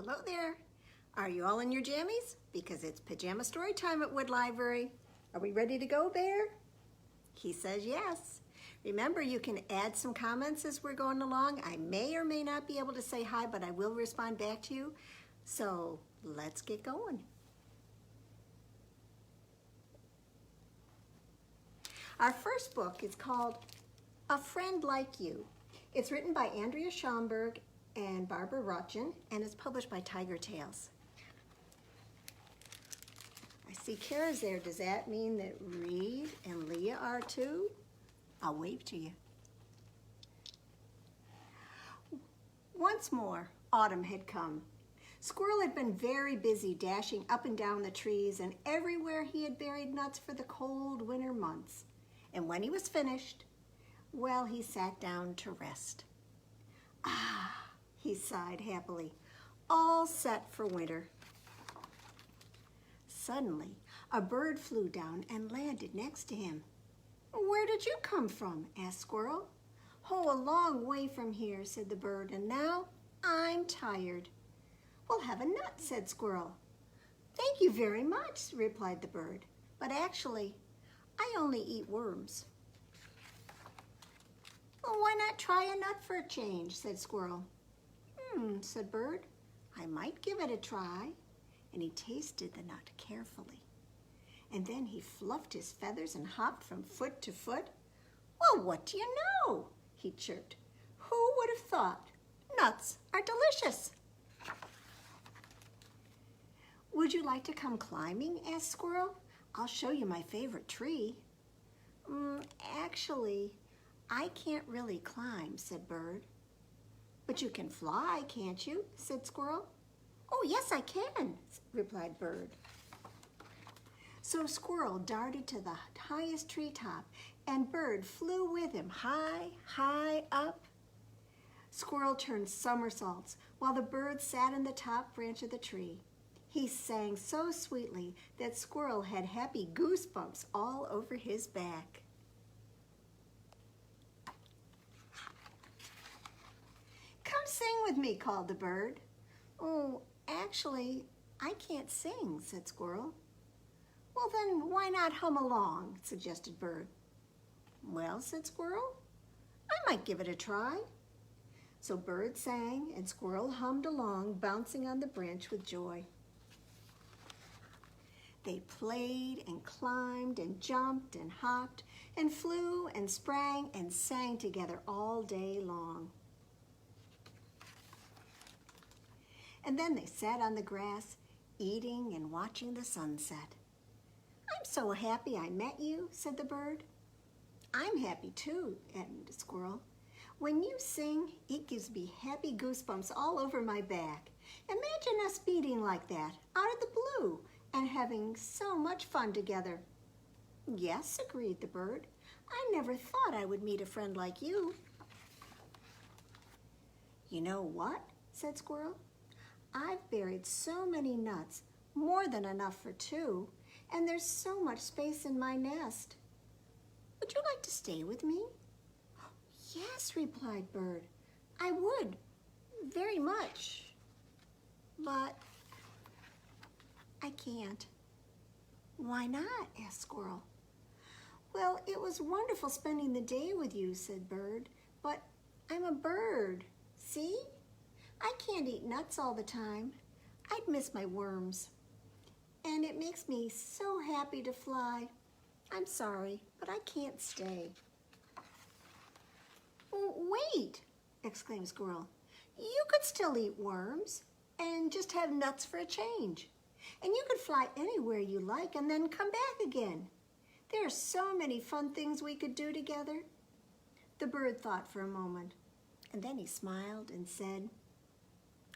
Hello there. Are you all in your jammies? Because it's Pajama Storytime at Wood Library. Are we ready to go, Bear? He says yes. Remember, you can add some comments as we're going along. I may or may not be able to say hi, but I will respond back to you. So let's get going. Our first book is called A Friend Like You. It's written by Andrea Schomberg and Barbara Rotchen, and it's published by Tiger Tales. I see Kara's there. Does that mean that Reed and Leah are too? I'll wave to you. Once more, autumn had come. Squirrel had been very busy dashing up and down the trees, and everywhere he had buried nuts for the cold winter months. And when he was finished, well, he sat down to rest. Ah, he sighed happily, all set for winter. Suddenly, a bird flew down and landed next to him. "Where did you come from?" asked Squirrel. "Oh, a long way from here," said the bird, "and now I'm tired." "Well, have a nut," said Squirrel. "Thank you very much," replied the bird, "but actually, I only eat worms." "Well, why not try a nut for a change?" said Squirrel. Said Bird, "I might give it a try." And he tasted the nut carefully. And then he fluffed his feathers and hopped from foot to foot. "Well, what do you know?" he chirped. "Who would have thought? Nuts are delicious." "Would you like to come climbing?" asked Squirrel. "I'll show you my favorite tree." Actually, I can't really climb," said Bird. "But you can fly, can't you?" said Squirrel. "Oh, yes, I can," replied Bird. So Squirrel darted to the highest treetop, and Bird flew with him high, high up. Squirrel turned somersaults while the bird sat in the top branch of the tree. He sang so sweetly that Squirrel had happy goosebumps all over his back. "Come sing with me," called the bird. "Oh, actually, I can't sing," said Squirrel. "Well, then why not hum along?" suggested Bird. "Well," said Squirrel, "I might give it a try." So Bird sang and Squirrel hummed along, bouncing on the branch with joy. They played and climbed and jumped and hopped and flew and sprang and sang together all day long. And then they sat on the grass, eating and watching the sunset. "I'm so happy I met you," said the bird. "I'm happy too," added the Squirrel. "When you sing, it gives me happy goosebumps all over my back. Imagine us meeting like that, out of the blue, and having so much fun together." "Yes," agreed the bird. "I never thought I would meet a friend like you." "You know what?" said Squirrel. "I've buried so many nuts, more than enough for two, and there's so much space in my nest. Would you like to stay with me?" "Yes," replied Bird. "I would, very much, but I can't." "Why not?" asked Squirrel. "Well, it was wonderful spending the day with you," said Bird, "but I'm a bird, see? I can't eat nuts all the time. I'd miss my worms. And it makes me so happy to fly. I'm sorry, but I can't stay." "Oh, wait," exclaimed Squirrel. "You could still eat worms and just have nuts for a change. And you could fly anywhere you like and then come back again. There are so many fun things we could do together." The bird thought for a moment, and then he smiled and said,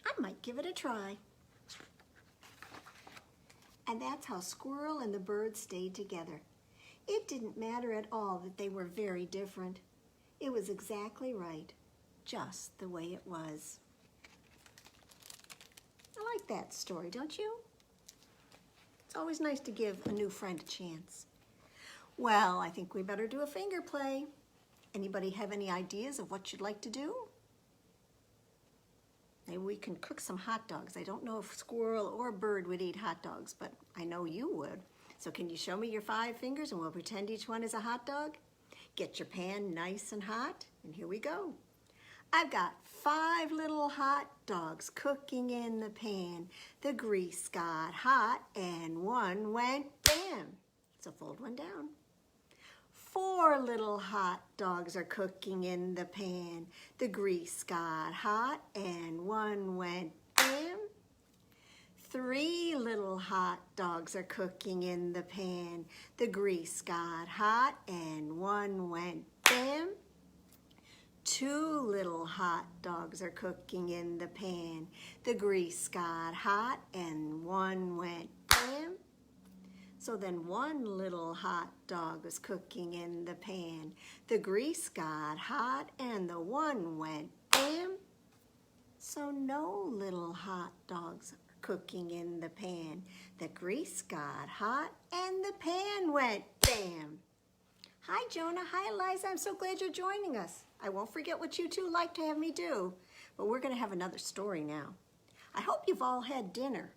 "I might give it a try." And that's how Squirrel and the bird stayed together. It didn't matter at all that they were very different. It was exactly right, just the way it was. I like that story, don't you? It's always nice to give a new friend a chance. Well, I think we better do a finger play. Anybody have any ideas of what you'd like to do? maybe we can cook some hot dogs. I don't know if squirrel or bird would eat hot dogs, but I know you would. So can you show me your 5 fingers and we'll pretend each one is a hot dog? Get your pan nice and hot, and here we go. I've got 5 little hot dogs cooking in the pan. The grease got hot and one went bam. So fold one down. 4 little hot dogs are cooking in the pan. The grease got hot and one went bam. 3 little hot dogs are cooking in the pan. The grease got hot and one went bam. 2 little hot dogs are cooking in the pan. The grease got hot and one went bam. So then 1 little hot dog was cooking in the pan. The grease got hot and the one went bam. So no little hot dogs are cooking in the pan. The grease got hot and the pan went bam. Hi, Jonah. Hi, Eliza. I'm so glad you're joining us. I won't forget what you two like to have me do, but we're going to have another story now. I hope you've all had dinner.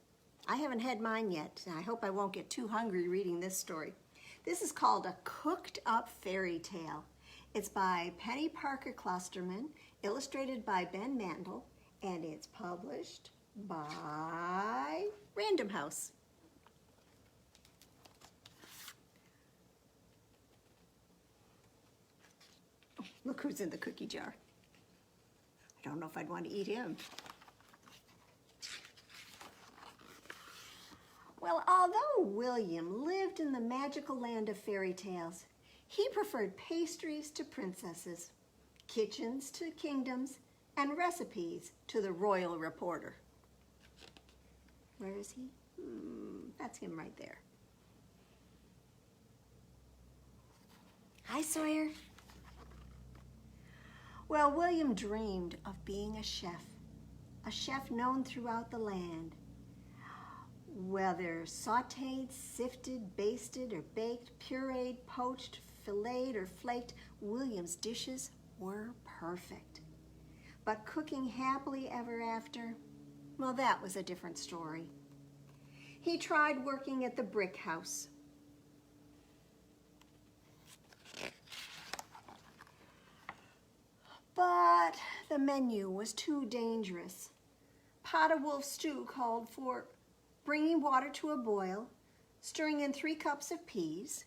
I haven't had mine yet, and I hope I won't get too hungry reading this story. This is called A Cooked Up Fairy Tale. It's by Penny Parker Klostermann, illustrated by Ben Mantle, and it's published by Random House. Look who's in the cookie jar. I don't know if I'd want to eat him. Well, although William lived in the magical land of fairy tales, he preferred pastries to princesses, kitchens to kingdoms, and recipes to the royal reporter. Where is he? That's him right there. Hi, Sawyer. Well, William dreamed of being a chef known throughout the land. Whether sautéed, sifted, basted, or baked, pureed, poached, filleted, or flaked, William's dishes were perfect. But cooking happily ever after, well, that was a different story. He tried working at the brick house. But the menu was too dangerous. Pot of wolf stew called for bringing water to a boil, stirring in 3 cups of peas,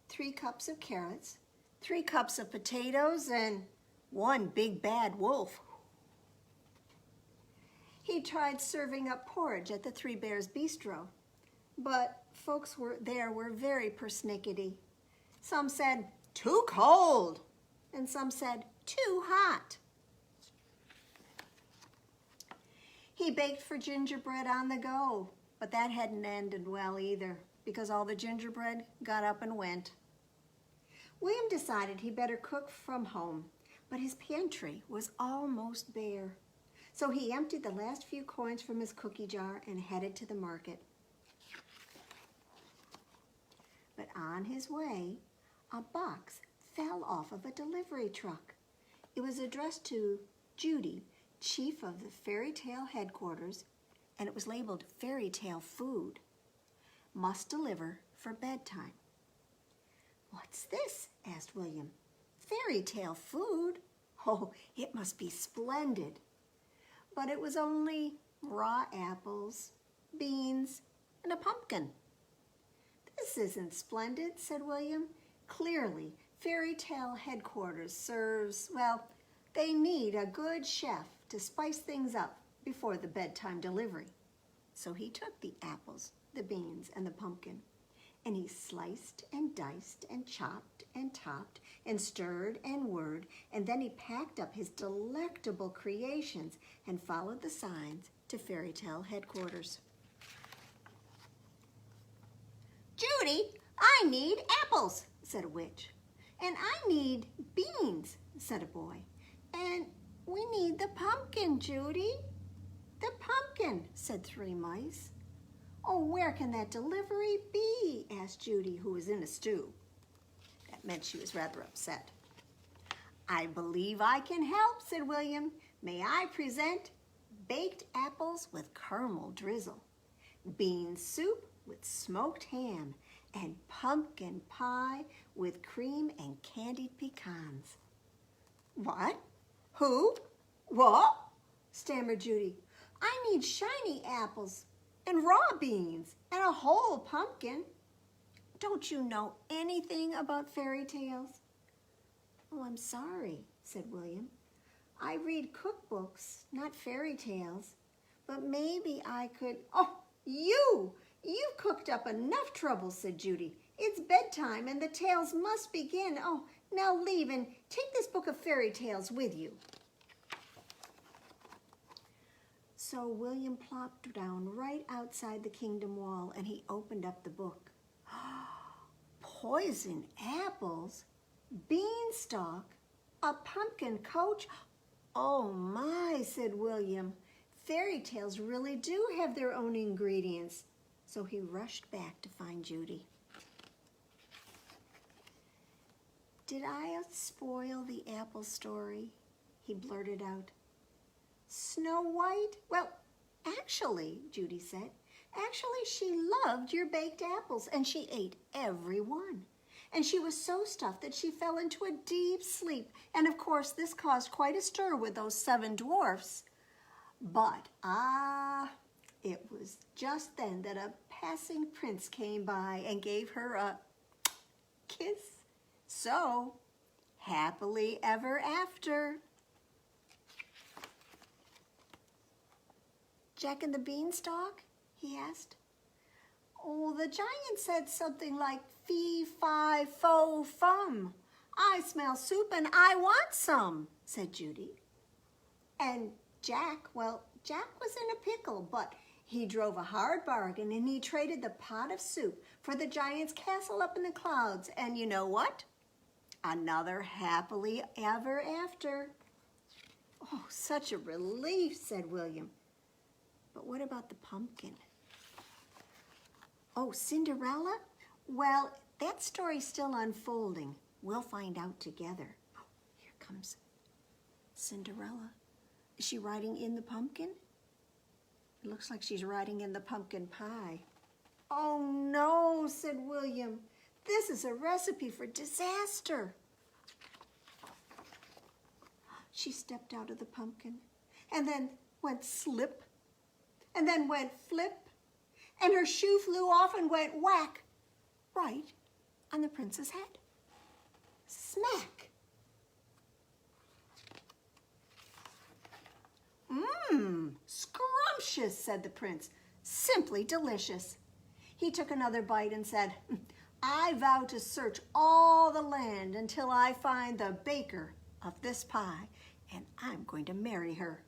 3 cups of carrots, 3 cups of potatoes, and 1 big bad wolf. He tried serving up porridge at the 3 Bears Bistro, but folks were very persnickety. Some said, too cold, and some said, too hot. He baked for gingerbread on the go, but that hadn't ended well either, because all the gingerbread got up and went. William decided he better cook from home, but his pantry was almost bare. So he emptied the last few coins from his cookie jar and headed to the market. But on his way, a box fell off of a delivery truck. It was addressed to Judy, chief of the fairy tale headquarters, and it was labeled fairy tale food. Must deliver for bedtime. What's this? Asked William. Fairy tale food? Oh, it must be splendid. But it was only raw apples, beans, and a pumpkin. This isn't splendid, said William. Clearly, fairy tale headquarters serves, well, they need a good chef to spice things up before the bedtime delivery. So he took the apples, the beans, and the pumpkin, and he sliced and diced and chopped and topped and stirred and whirred, and then he packed up his delectable creations and followed the signs to fairy tale headquarters. Judy, I need apples, said a witch. And I need beans, said a boy. And we need the pumpkin, Judy. The pumpkin, said 3 mice. Oh, where can that delivery be? Asked Judy, who was in a stew. That meant she was rather upset. I believe I can help, said William. May I present baked apples with caramel drizzle, bean soup with smoked ham, and pumpkin pie with cream and candied pecans. What? Who? What? Stammered Judy. I need shiny apples and raw beans and a whole pumpkin. Don't you know anything about fairy tales? Oh, I'm sorry, said William. I read cookbooks, not fairy tales. But maybe I could... Oh, you've cooked up enough trouble, said Judy. It's bedtime and the tales must begin. Oh, now leave and take this book of fairy tales with you. So William plopped down right outside the kingdom wall and he opened up the book. Poison apples, beanstalk, a pumpkin coach. Oh my, said William. Fairy tales really do have their own ingredients. So he rushed back to find Judy. Did I spoil the apple story? He blurted out. Snow White? Well, actually, Judy said, actually she loved your baked apples and she ate every one. And she was so stuffed that she fell into a deep sleep. And of course, this caused quite a stir with those 7 dwarfs. But, it was just then that a passing prince came by and gave her a kiss. So, happily ever after. Jack and the Beanstalk? He asked. Oh, the giant said something like fee, fi, fo, fum. I smell soup and I want some, said Judy. And Jack, well, Jack was in a pickle, but he drove a hard bargain and he traded the pot of soup for the giant's castle up in the clouds. And you know what? Another happily ever after. Oh, such a relief, said William. But what about the pumpkin? Oh, Cinderella? Well, that story's still unfolding. We'll find out together. Oh, here comes Cinderella. Is she riding in the pumpkin? It looks like she's riding in the pumpkin pie. Oh no, said William. This is a recipe for disaster. She stepped out of the pumpkin and then went slip and then went flip and her shoe flew off and went whack right on the prince's head. Smack. Scrumptious, said the prince. Simply delicious. He took another bite and said, I vow to search all the land until I find the baker of this pie, and I'm going to marry her.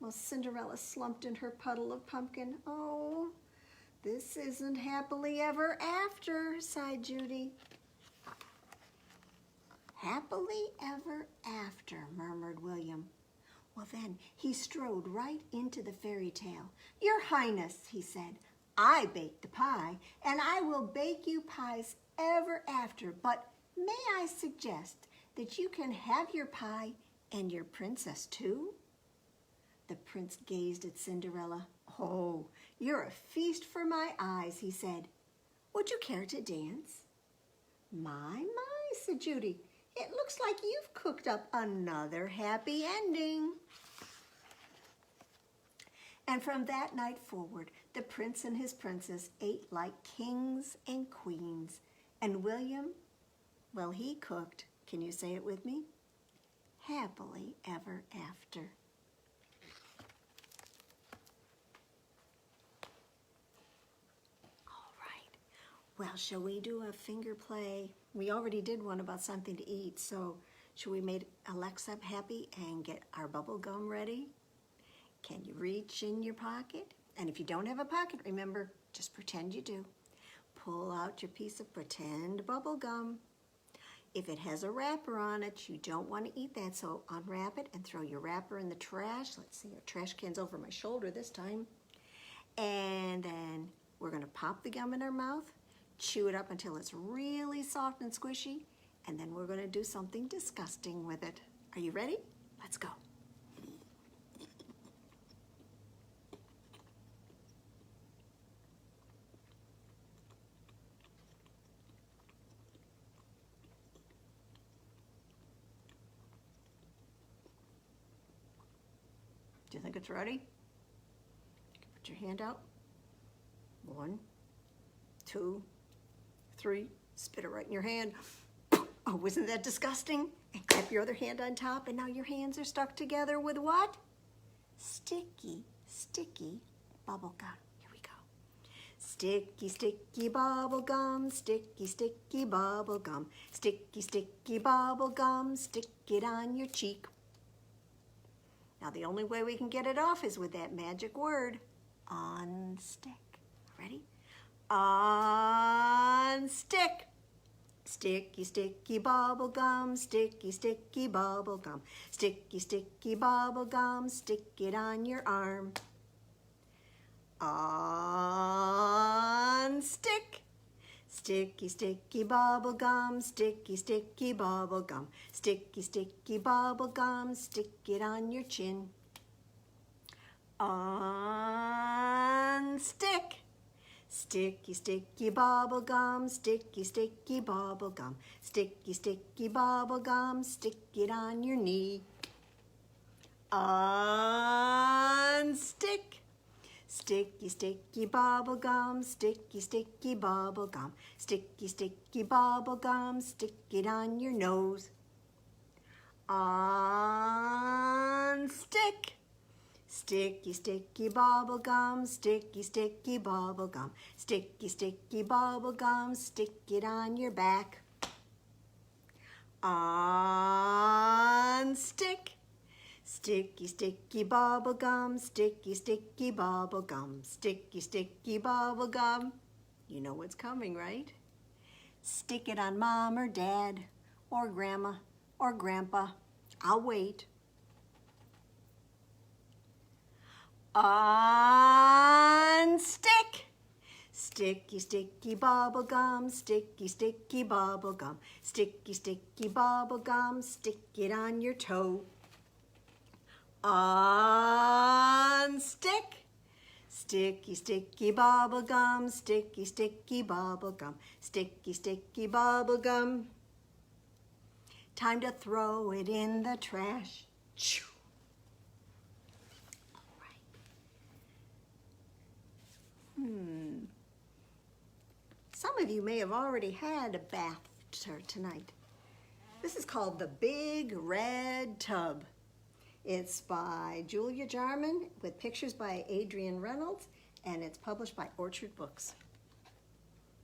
Well, Cinderella slumped in her puddle of pumpkin. Oh, this isn't happily ever after, sighed Judy. Happily ever after, murmured William. Well, then he strode right into the fairy tale. Your Highness, he said, I baked the pie, and I will bake you pies ever after, but may I suggest that you can have your pie and your princess too? The prince gazed at Cinderella. Oh, you're a feast for my eyes, he said. Would you care to dance? My, said Judy. It looks like you've cooked up another happy ending. And from that night forward, the prince and his princess ate like kings and queens. And William, well, he cooked, can you say it with me? Happily ever after. All right. Well, shall we do a finger play? We already did one about something to eat, so should we make Alexa happy and get our bubble gum ready? Can you reach in your pocket? And if you don't have a pocket, remember, just pretend you do. Pull out your piece of pretend bubble gum. If it has a wrapper on it, you don't want to eat that, so unwrap it and throw your wrapper in the trash. Let's see, our trash can's over my shoulder this time. And then we're going to pop the gum in our mouth, chew it up until it's really soft and squishy, and then we're going to do something disgusting with it. Are you ready? Let's go. Do you think it's ready? Put your hand out. 1, 2, 3. Spit it right in your hand. Oh, isn't that disgusting? And clap your other hand on top, and now your hands are stuck together with what? Sticky, sticky bubble gum. Here we go. Sticky, sticky bubble gum, sticky, sticky bubble gum, sticky, sticky bubble gum, stick it on your cheek. Now the only way we can get it off is with that magic word, unstick. Ready? Unstick. Sticky, sticky bubble gum, sticky, sticky bubble gum, sticky, sticky bubble gum, stick it on your arm. Unstick. Sticky, sticky bubble gum, sticky, sticky bubble gum, sticky, sticky bubble gum, stick it on your chin. Unstick. Sticky, sticky bubble gum, sticky, sticky bubble gum, sticky, sticky bubble gum, stick it on your knee. Unstick. Sticky, sticky bubble gum, sticky, sticky bubble gum, sticky, sticky bubble gum, stick it on your nose. Unstick. Sticky, sticky bubble gum, sticky, sticky bubble gum, sticky, sticky bubble gum, stick it on your back. Unstick. Sticky, sticky bubble gum, sticky, sticky bubble gum, sticky, sticky bubble gum. You know what's coming, right? Stick it on Mom or Dad or Grandma or Grandpa. I'll wait. Unstick. Sticky, sticky bubble gum, sticky, sticky bubble gum, sticky, sticky bubble gum, stick it on your toe. Unstick. Sticky, sticky bubble gum, sticky, sticky bubble gum, sticky, sticky bubble gum. Time to throw it in the trash. Choo. Some of you may have already had a bath tonight. This is called The Big Red Tub. It's by Julia Jarman with pictures by Adrian Reynolds, and it's published by Orchard Books.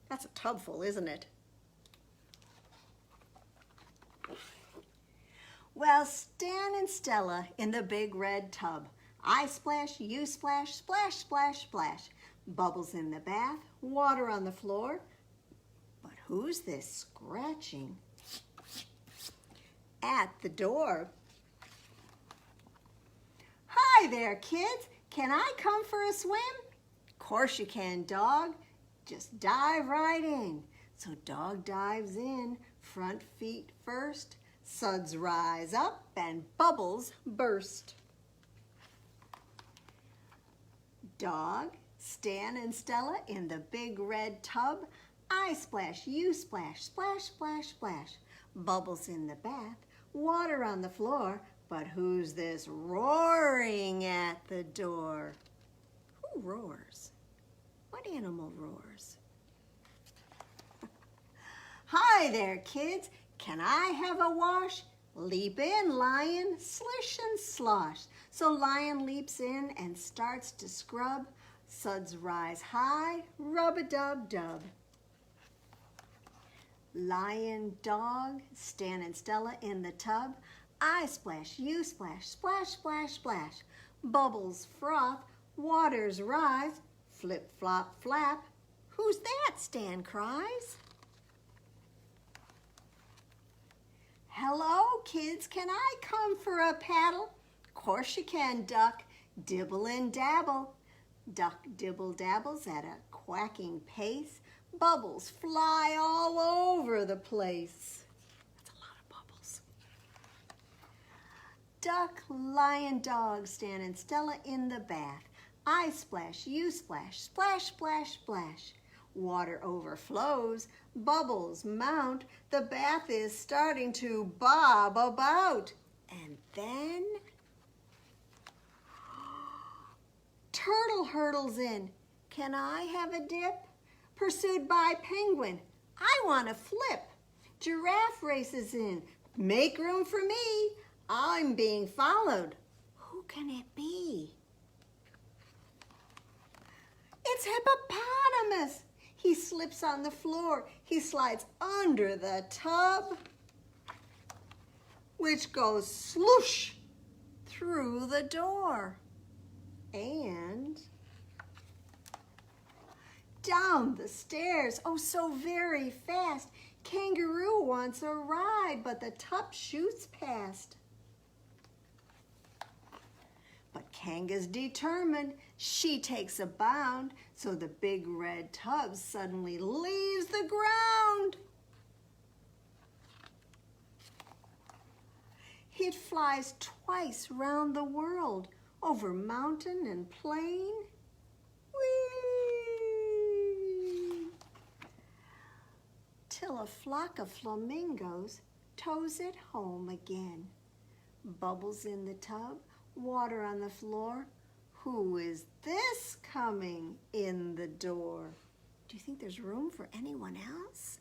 That's a tub full, isn't it? Well, Stan and Stella in the big red tub. I splash, you splash, splash, splash, splash. Bubbles in the bath, water on the floor. But who's this scratching at the door? Hi there, kids. Can I come for a swim? Course you can, dog. Just dive right in. So dog dives in, front feet first. Suds rise up and bubbles burst. Dog, Stan and Stella in the big red tub. I splash, you splash, splash, splash, splash. Bubbles in the bath, water on the floor. But who's this roaring at the door? Who roars? What animal roars? Hi there, kids. Can I have a wash? Leap in, lion, slish and slosh. So lion leaps in and starts to scrub. Suds rise high, rub-a-dub-dub. Lion, dog, Stan and Stella in the tub. I splash, you splash, splash, splash, splash. Bubbles froth, waters rise, flip, flop, flap. Who's that? Stan cries. Hello, kids, can I come for a paddle? Course you can, duck, dibble and dabble. Duck dibble dabbles at a quacking pace. Bubbles fly all over the place. That's a lot of bubbles. Duck, lion, dog, Stan and Stella in the bath. I splash, you splash, splash, splash, splash. Water overflows, bubbles mount. The bath is starting to bob about. And then, hurtles in. Can I have a dip? Pursued by penguin. I want to flip. Giraffe races in. Make room for me. I'm being followed. Who can it be? It's hippopotamus. He slips on the floor. He slides under the tub, which goes sloosh through the door and down the stairs, oh so very fast. Kangaroo wants a ride, but the tub shoots past. But Kanga's determined. She takes a bound, so the big red tub suddenly leaves the ground. It flies twice round the world, over mountain and plain. Whee! Till a flock of flamingos tows it home again. Bubbles in the tub, water on the floor. Who is this coming in the door? Do you think there's room for anyone else?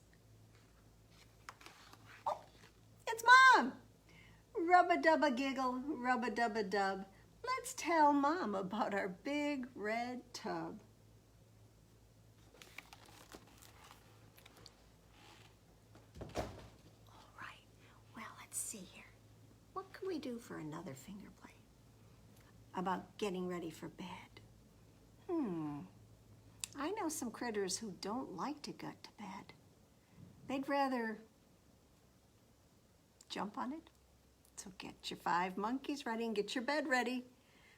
Oh, it's Mom! Rub-a-dub-a-giggle, rub-a-dub-a-dub. Let's tell Mom about our big red tub. All right, well, let's see here. What can we do for another finger play? About getting ready for bed. I know some critters who don't like to get to bed. They'd rather jump on it. So get your 5 monkeys ready and get your bed ready.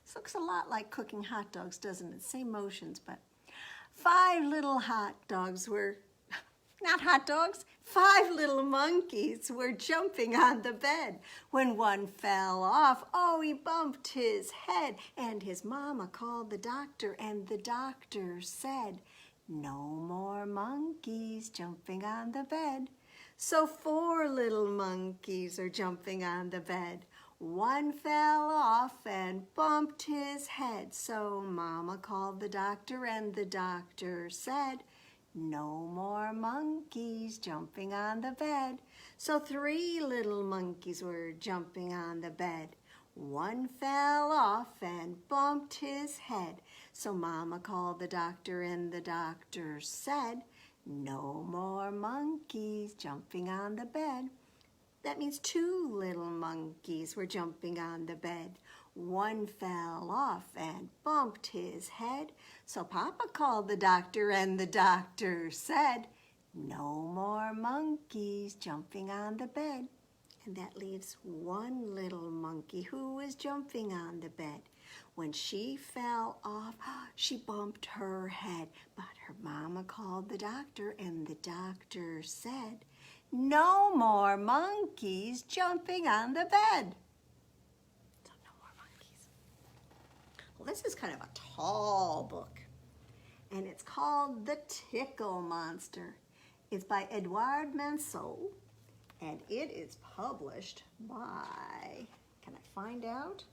This looks a lot like cooking hot dogs, doesn't it? Same motions, but 5 little hot dogs were, not hot dogs, 5 little monkeys were jumping on the bed. When one fell off, oh, he bumped his head. And his mama called the doctor, and the doctor said, no more monkeys jumping on the bed. So 4 little monkeys are jumping on the bed. One fell off and bumped his head. So Mama called the doctor, and the doctor said, no more monkeys jumping on the bed. So 3 little monkeys were jumping on the bed. One fell off and bumped his head. So Mama called the doctor, and the doctor said, no more monkeys jumping on the bed. That means 2 little monkeys were jumping on the bed. One fell off and bumped his head. So Papa called the doctor, and the doctor said, no more monkeys jumping on the bed. And that leaves 1 little monkey who is jumping on the bed. When she fell off, she bumped her head. But her mama called the doctor, and the doctor said, no more monkeys jumping on the bed. So no more monkeys. Well, this is kind of a tall book, and it's called The Tickle Monster. It's by Edouard Manceau, and it is published by, can I find out?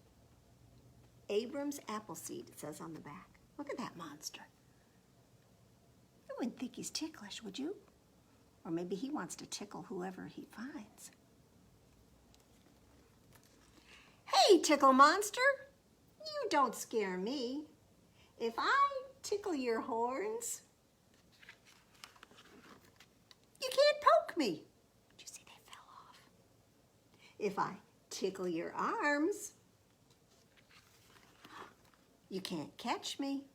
Abrams Appleseed, it says on the back. Look at that monster. You wouldn't think he's ticklish, would you? Or maybe he wants to tickle whoever he finds. Hey, Tickle Monster, you don't scare me. If I tickle your horns, you can't poke me. Did you see they fell off? If I tickle your arms, you can't catch me.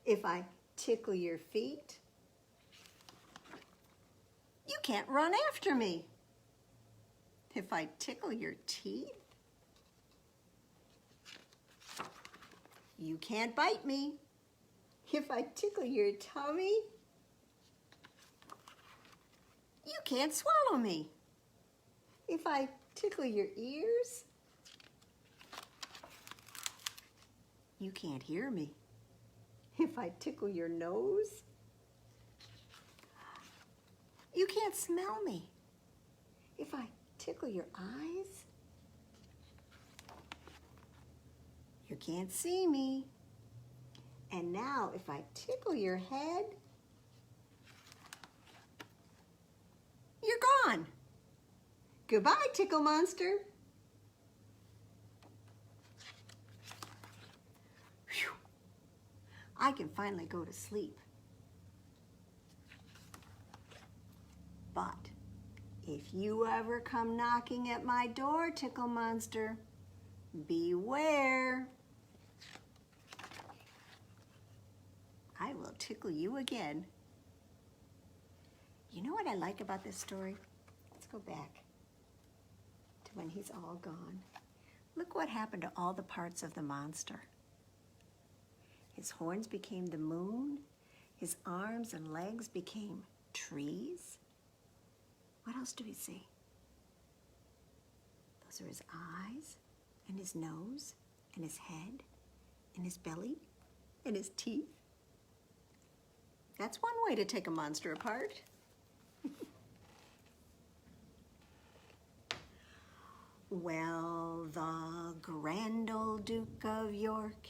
If I tickle your feet, you can't run after me. If I tickle your teeth, you can't bite me. If I tickle your tummy, you can't swallow me. If I tickle your ears, you can't hear me. If I tickle your nose, you can't smell me. If I tickle your eyes, you can't see me. And now if I tickle your head, you're gone. Goodbye, Tickle Monster. Whew. I can finally go to sleep. But if you ever come knocking at my door, Tickle Monster, beware. I will tickle you again. You know what I like about this story? Let's go back to when he's all gone. Look what happened to all the parts of the monster. His horns became the moon. His arms and legs became trees. What else do we see? Those are his eyes and his nose and his head and his belly and his teeth. That's one way to take a monster apart. Well, the grand old Duke of York,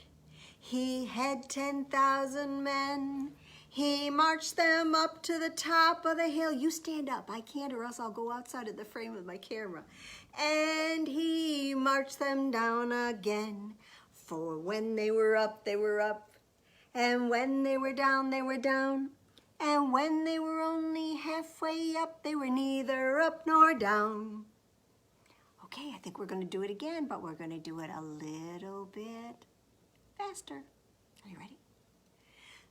he had 10,000 men. He marched them up to the top of the hill. You stand up. I can't, or else I'll go outside of the frame of my camera. And he marched them down again. For when they were up, they were up. And when they were down, they were down. And when they were only halfway up, they were neither up nor down. Okay, I think we're going to do it again, but we're going to do it a little bit faster. Are you ready?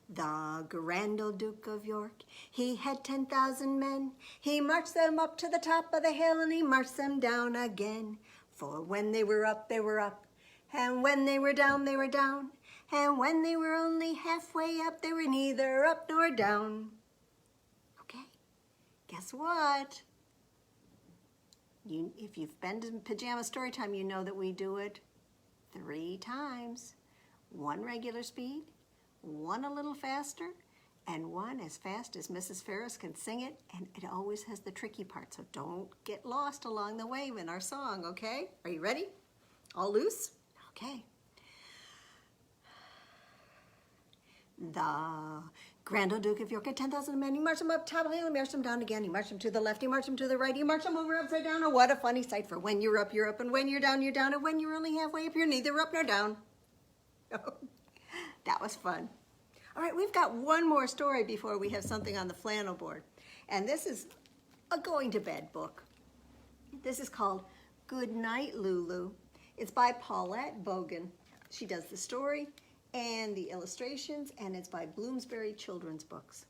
The grand old Duke of York, he had 10,000 men. He marched them up to the top of the hill, and he marched them down again. For when they were up, they were up. And when they were down, they were down. And when they were only halfway up, they were neither up nor down. Okay, guess what? If you've been to Pajama Storytime, you know that we do it 3 times. 1 regular speed, 1 a little faster, and 1 as fast as Mrs. Ferris can sing it, and it always has the tricky part, so don't get lost along the way in our song, okay? Are you ready? All loose? Okay. The grand old Duke of York had 10,000 men. He marched them up top of the hill, he marched them down again. He marched them to the left, he marched them to the right, he marched them over upside down. Oh, what a funny sight, for when you're up, and when you're down, and when you're only halfway up, you're neither up nor down. Oh, that was fun. All right, we've got one more story before we have something on the flannel board. And this is a going to bed book. This is called Goodnight, Lulu. It's by Paulette Bogan. She does the story and the illustrations, and it's by Bloomsbury Children's Books.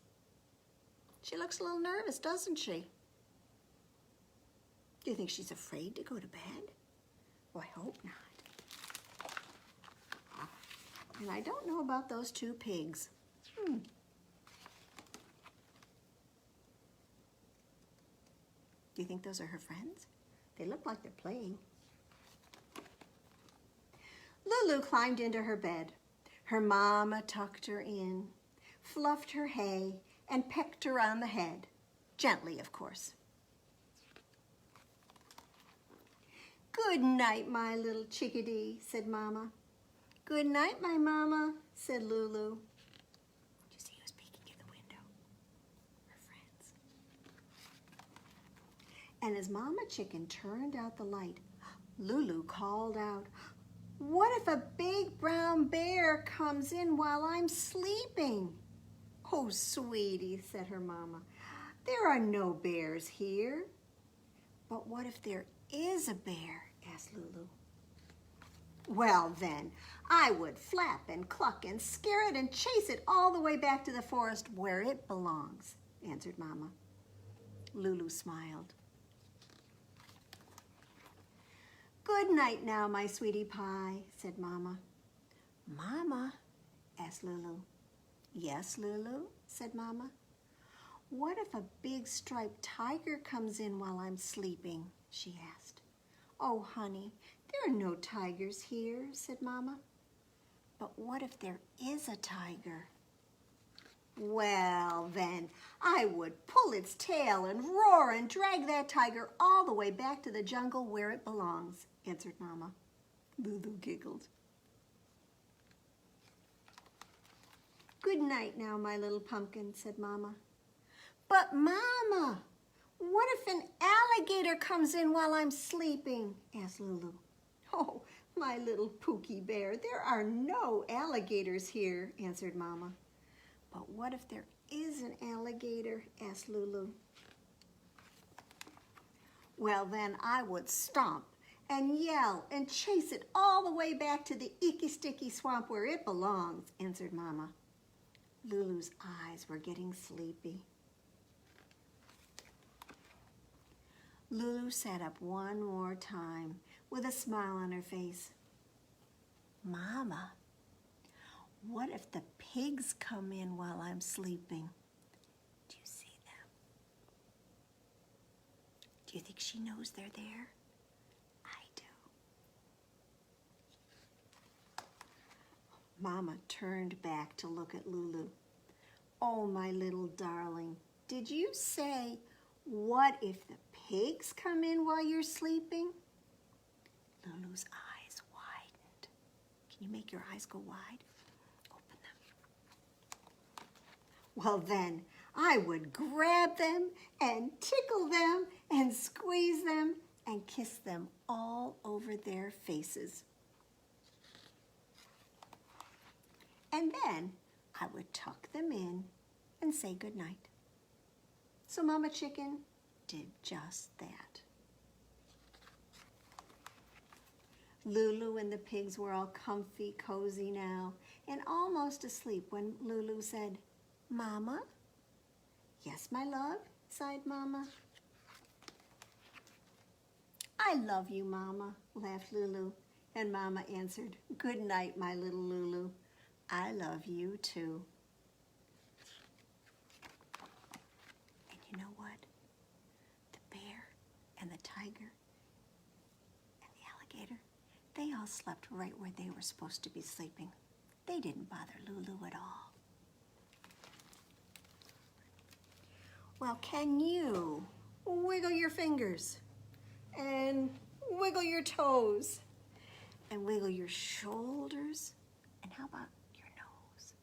She looks a little nervous, doesn't she? Do you think she's afraid to go to bed? Well, I hope not. And I don't know about those 2 pigs. Do you think those are her friends? They look like they're playing. Lulu climbed into her bed. Her mama tucked her in, fluffed her hay, and pecked her on the head. Gently, of course. Good night, my little chickadee, said Mama. Good night, my mama, said Lulu. Did you see who's peeking in the window? Her friends. And as Mama Chicken turned out the light, Lulu called out, "What if a big brown bear comes in while I'm sleeping?" "Oh, sweetie," said her mama, "there are no bears here." "But what if there is a bear?" asked Lulu. "Well then, I would flap and cluck and scare it and chase it all the way back to the forest where it belongs," answered Mama. Lulu smiled. "Good night now, my sweetie pie," said Mama. "Mama?" asked Lulu. "Yes, Lulu," said Mama. "What if a big striped tiger comes in while I'm sleeping?" she asked. "Oh, honey, there are no tigers here," said Mama. "But what if there is a tiger?" "Well, then, I would pull its tail and roar and drag that tiger all the way back to the jungle where it belongs," answered Mama. Lulu giggled. "Good night now, my little pumpkin," said Mama. "But Mama, what if an alligator comes in while I'm sleeping?" asked Lulu. "Oh, my little Pookie Bear, there are no alligators here," answered Mama. "But what if there is an alligator?" asked Lulu. "Well, then I would stomp and yell and chase it all the way back to the icky sticky swamp where it belongs," answered Mama. Lulu's eyes were getting sleepy. Lulu sat up one more time with a smile on her face. "Mama, what if the pigs come in while I'm sleeping? Do you see them? Do you think she knows they're there? I do." Mama turned back to look at Lulu. "Oh, my little darling, did you say, what if the pigs come in while you're sleeping?" Lulu's eyes widened. Can you make your eyes go wide? Open them. "Well, then I would grab them and tickle them and squeeze them and kiss them all over their faces. And then I would tuck them in and say goodnight." So Mama Chicken did just that. Lulu and the pigs were all comfy, cozy now, and almost asleep when Lulu said, "Mama?" "Yes, my love," sighed Mama. "I love you, Mama," laughed Lulu, and Mama answered, "Good night, my little Lulu. I love you too." And you know what? The bear and the tiger and the alligator, they all slept right where they were supposed to be sleeping. They didn't bother Lulu at all. Well, can you wiggle your fingers and wiggle your toes and wiggle your shoulders? And how about your nose?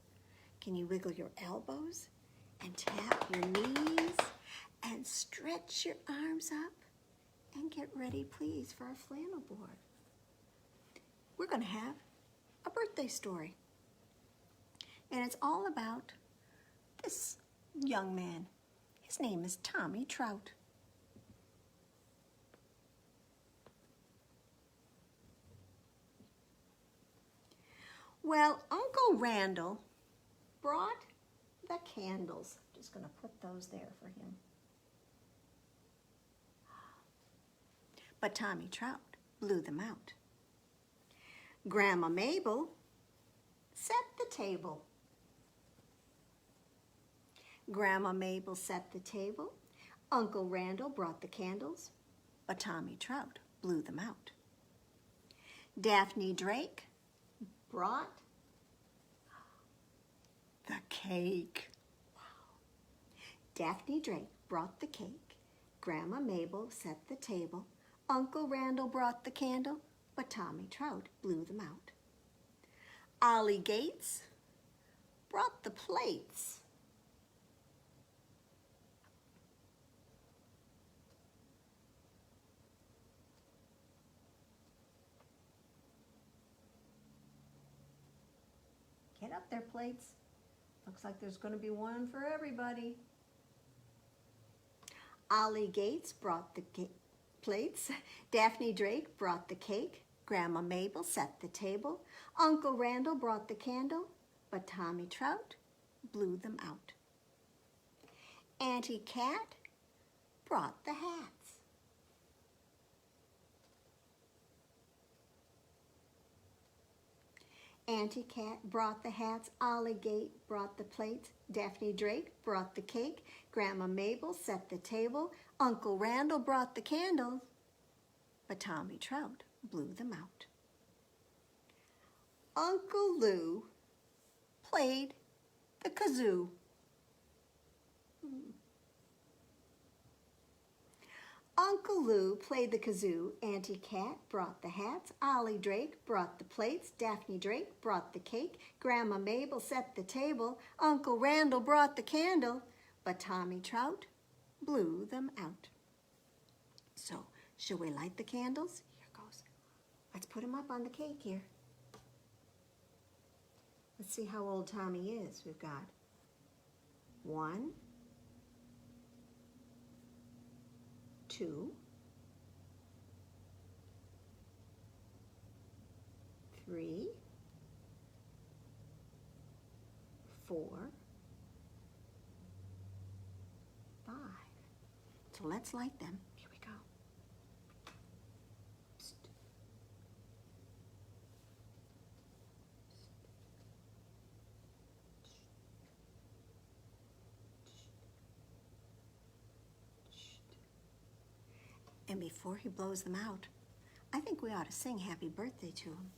Can you wiggle your elbows and tap your knees and stretch your arms up? And get ready, please, for our flannel board. We're going to have a birthday story. And it's all about this young man. His name is Tommy Trout. Well, Uncle Randall brought the candles. I'm just going to put those there for him. But Tommy Trout blew them out. Grandma Mabel set the table. Grandma Mabel set the table. Uncle Randall brought the candles, but Tommy Trout blew them out. Daphne Drake brought the cake. Wow. Daphne Drake brought the cake. Grandma Mabel set the table. Uncle Randall brought the candle, but Tommy Trout blew them out. Ollie Gates brought the plates. Get up there, plates. Looks like there's going to be one for everybody. Ollie Gates brought the plates. Daphne Drake brought the cake. Grandma Mabel set the table. Uncle Randall brought the candle, but Tommy Trout blew them out. Auntie Cat brought the hats. Auntie Cat brought the hats. Ollie Gate brought the plates. Daphne Drake brought the cake. Grandma Mabel set the table. Uncle Randall brought the candles, but Tommy Trout blew them out. Uncle Lou played the kazoo. Uncle Lou played the kazoo, Auntie Cat brought the hats, Ollie Drake brought the plates, Daphne Drake brought the cake, Grandma Mabel set the table, Uncle Randall brought the candle, but Tommy Trout blew them out. So, shall we light the candles? Here goes. Let's put them up on the cake here. Let's see how old Tommy is. We've got 1, 2, 3, 4, 5. So let's light them. Here we go. And before he blows them out, I think we ought to sing happy birthday to him.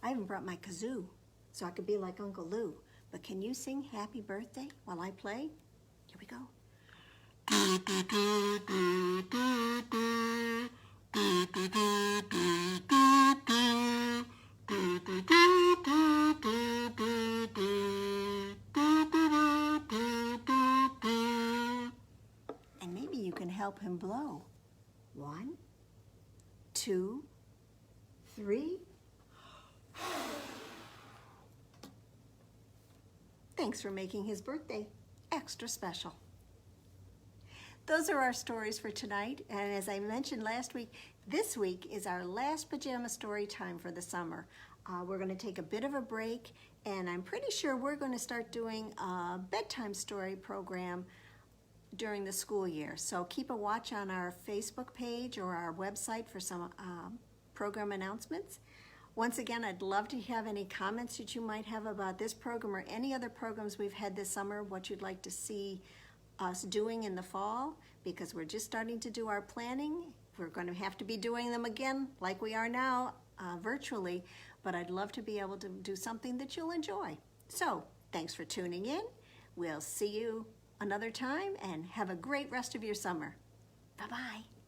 I even brought my kazoo so I could be like Uncle Lou. But can you sing happy birthday while I play? Here we go. And maybe you can help him blow. 1, 2, 3. Thanks for making his birthday extra special. Those are our stories for tonight, and as I mentioned last week, this week is our last Pajama Story Time for the summer. We're going to take a bit of a break, and I'm pretty sure we're going to start doing a bedtime story program during the school year. So keep a watch on our Facebook page or our website for some program announcements. Once again, I'd love to have any comments that you might have about this program or any other programs we've had this summer, what you'd like to see us doing in the fall, because we're just starting to do our planning. We're going to have to be doing them again like we are now virtually, but I'd love to be able to do something that you'll enjoy. So thanks for tuning in. We'll see you another time, and have a great rest of your summer. Bye-bye.